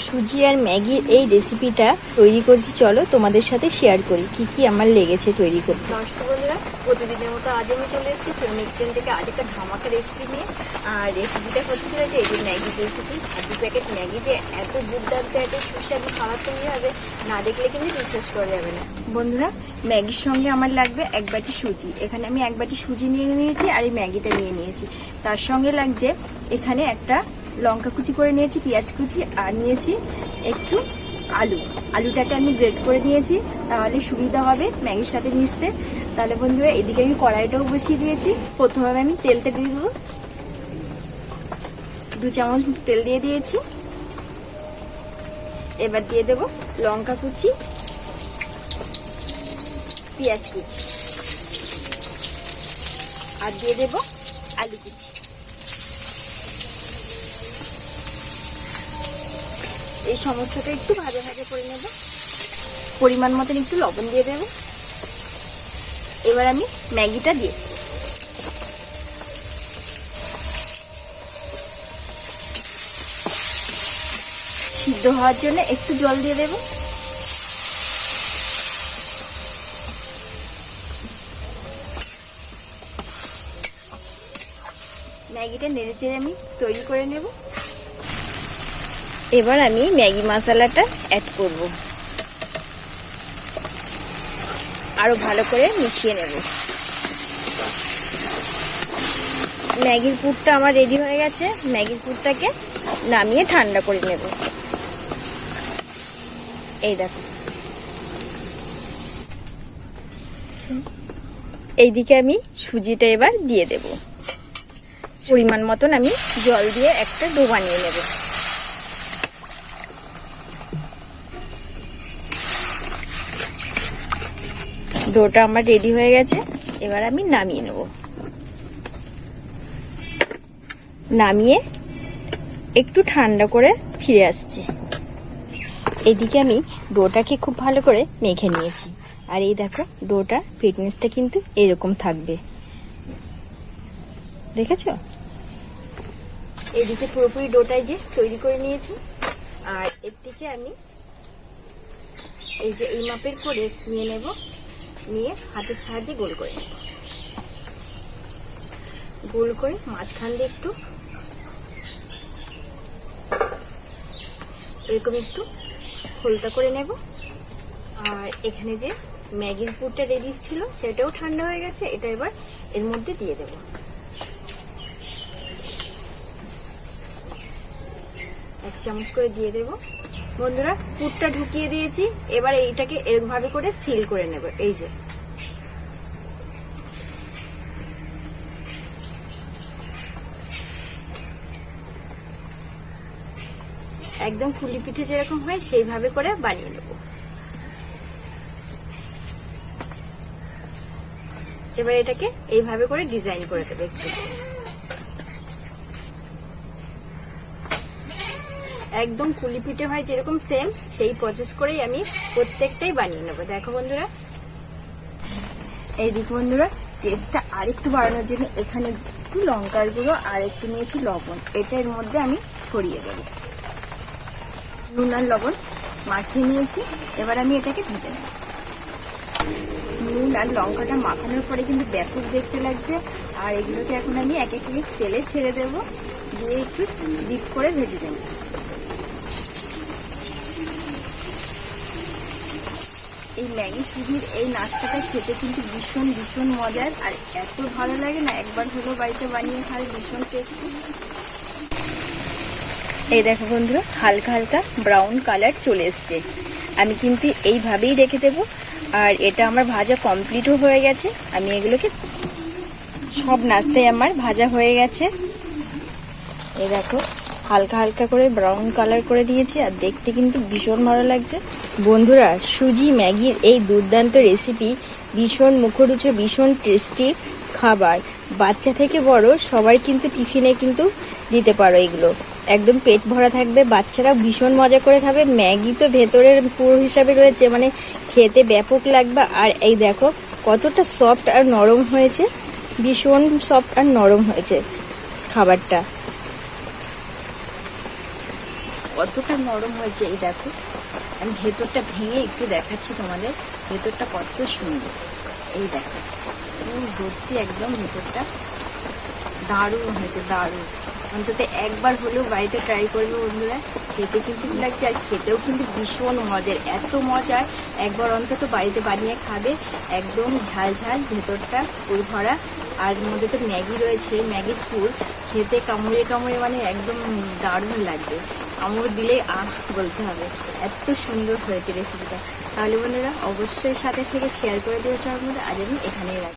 সুজি আর ম্যাগির এই রেসিপিটা তৈরি করছি, চলো তোমাদের সাথে শেয়ার করি কি কি আমার লেগেছে তৈরি করতে। নমস্কার বন্ধুরা, প্রতিদিনের মতো আজ আমি চলে এসেছি সোনালী কিচেন থেকে আজ একটা ধামাকা রেসিপি নিয়ে। আর রেসিপিটা হচ্ছে যে এই যে ম্যাগির রেসিপি। 2 প্যাকেট ম্যাগি দিয়ে এত দুর্দান্ত এত সুস্বাদু খাবার তৈরি হবে, না দেখলে কিন্তু বিশ্বাস করা যাবে না। বন্ধুরা, ম্যাগির সঙ্গে আমার লাগবে 1 বাটি সুজি। এখানে আমি 1 বাটি সুজি নিয়ে নিয়েছি আর এই ম্যাগিটা নিয়ে নিয়েছি। তার সঙ্গে লাগছে এখানে একটা লঙ্কা কুচি করে নিয়েছি, পেঁয়াজ কুচি, আর নিয়েছি একটু আলুটাকে আমি গ্রেট করে নিয়েছি, তাহলে সুবিধা হবে ম্যাগির সাথে মিশতে। তাহলে বন্ধুরা, এদিকে আমি কড়াইটাও বসিয়ে দিয়েছি। প্রথমে আমি তেলটা দিয়ে দেবো, 2 চামচ তেল দিয়ে দিয়েছি। এবার দিয়ে দেবো লঙ্কা কুচি, পেঁয়াজ কুচি, আর দিয়ে দেবো আলু কুচি। এই সমস্তটা একটু ভাজা ভাজা করে নেব। পরিমাণ মতন একটু লবণ দিয়ে দেব। এবার আমি ম্যাগিটা দিয়ে সিদ্ধ হওয়ার জন্য একটু জল দিয়ে দেব। ম্যাগিটা নেড়ে চেড়ে আমি তৈরি করে নেব। এবার আমি ম্যাগি মশলাটা অ্যাড করব, আরো ভালো করে মিশিয়ে নেব। ম্যাগির পুরটা আমার রেডি হয়ে গেছে। ম্যাগির পুরটাকে নামিয়ে ঠান্ডা করে নেব। এই দেখো, এইদিকে আমি সুজিটা এবার দিয়ে দেব। পরিমাণ মতন আমি জল দিয়ে একটা ডো বানিয়ে নেব। ডোটা আমার রেডি হয়ে গেছে। এবার আমি নামিয়ে নেব। নামিয়ে একটু ঠান্ডা করে ফিরে আসছি। এদিকে আমি ডোটাকে খুব ভালো করে মেখে নিয়েছি। আর এই দেখো, ডোটা ফিটনেসটা কিন্তু এরকম থাকবে, দেখেছো? এদিকে পুরোপুরি ডোটাই যে তৈরি করে নিয়েছি। আর এর থেকে আমি এই যে এই মাপের করে নিয়ে নেব, নিয়ে হাতের সাহায্যে গোল করে নেব। গোল করে মাঝখান দিয়ে একটু এরকম একটু খোলতা করে নেব। আর এখানে যে ম্যাগির পুরটা রেডি ছিল সেটাও ঠান্ডা হয়ে গেছে। এটা এবার এর মধ্যে দিয়ে দেব। 1 চামচ করে দিয়ে দেব। বন্ধুরা, পুরটা ঢুকিয়ে দিয়েছি। এবার এইটাকে এরকমভাবে করে সিল করে নেব। এই যে একদম পুলি পিঠে যেরকম হয় সেইভাবে করে বানিয়ে নেব। এবার এটাকে এইভাবে করে ডিজাইন করে দেবো। একদম পুলি পিঠে হয় যেরকম সেম সেই প্রসেস করেই আমি প্রত্যেকটাই বানিয়ে নেব। দেখো বন্ধুরা, এই দিকে বন্ধুরা, টেস্টটা আরেকটু বাড়ানোর জন্য এখানে একটু লঙ্কার গুঁড়ো আর একটু নিয়েছি লবণ। এটা এর মধ্যে আমি ছড়িয়ে দেবো। নুন আর লবণ মাখিয়ে নিয়েছি। এবার আমি এটাকে ভেজে নেব। নুন আর লঙ্কাটা মাখানোর পরে কিন্তু ব্যাপক দেখতে লাগছে। আর এগুলোকে এখন আমি এক এক মিনিট তেলে ছেড়ে দেব, দিয়ে একটু ডিপ করে ভেজে দেব। এই ম্যাগি সুজির এই নাস্তাটা খেতে কিন্তু ভীষণ ভীষণ মজার, আর এত ভালো লাগে না, একবার হলেও বাড়িতে বানিয়ে খাই, ভীষণ টেস্টি। এই দেখো বন্ধুরা, হালকা হালকা ব্রাউন কালার চলে এসছে। আমি কিন্তু এইভাবেই রেখে দেবো। আর এটা আমার ভাজা কমপ্লিটও হয়ে গেছে। আমি এগুলোকে সব নাস্তায় আমার ভাজা হয়ে গেছে। এই দেখো, হালকা হালকা করে ব্রাউন কালার করে দিয়েছি, আর দেখতে কিন্তু ভীষণ ভালো লাগছে। বন্ধুরা, সুজি ম্যাগির এই দুর্দান্ত রেসিপি ভীষণ মুখরোচক, ভীষণ টেস্টি খাবার। বাচ্চা থেকে বড় সবাই কিন্তু টিফিনে কিন্তু দিতে পারো। এগুলো একদম পেট ভরা থাকবে, বাচ্চারা ভীষণ মজা করে খাবে। ম্যাগি তো ভেতরের পুর হিসাবে রয়েছে, মানে খেতে ব্যাপক লাগবে। আর এই দেখো কতটা সফট আর নরম হয়েছে, ভীষণ সফট আর নরম হয়েছে খাবারটা। কতটা নরম হয়েছে এই দেখো। আমি ভেতরটা ভেঙে একটু দেখাচ্ছি তোমাদের, ভেতরটা কত সুন্দর। এই দেখো ভর্তি একদম ভেতরটা, দারুণ হয়েছে দারুণ। অন্তত একবার হলেও বাড়িতে ট্রাই করবে বন্ধুরা, খেতে কিন্তু লাগছে আর খেতেও কিন্তু ভীষণ মজার, এত মজার। একবার অন্তত বাড়িতে বানিয়ে খাবে, একদম ঝাল ঝাল, ভেতরটা পুর ভরা, আর মধ্যে তো ম্যাগি রয়েছে, ম্যাগির পুর, খেতে কামড়ে কামড়ে মানে একদম দারুণ লাগবে। কামড় দিলে বলতে হবে, এত সুন্দর হয়েছে রেসিপিটা। তাহলে বন্ধুরা অবশ্যই সাথে থেকে শেয়ার করে দিও সবার মধ্যে। আজ আমি এখানেই রাখি।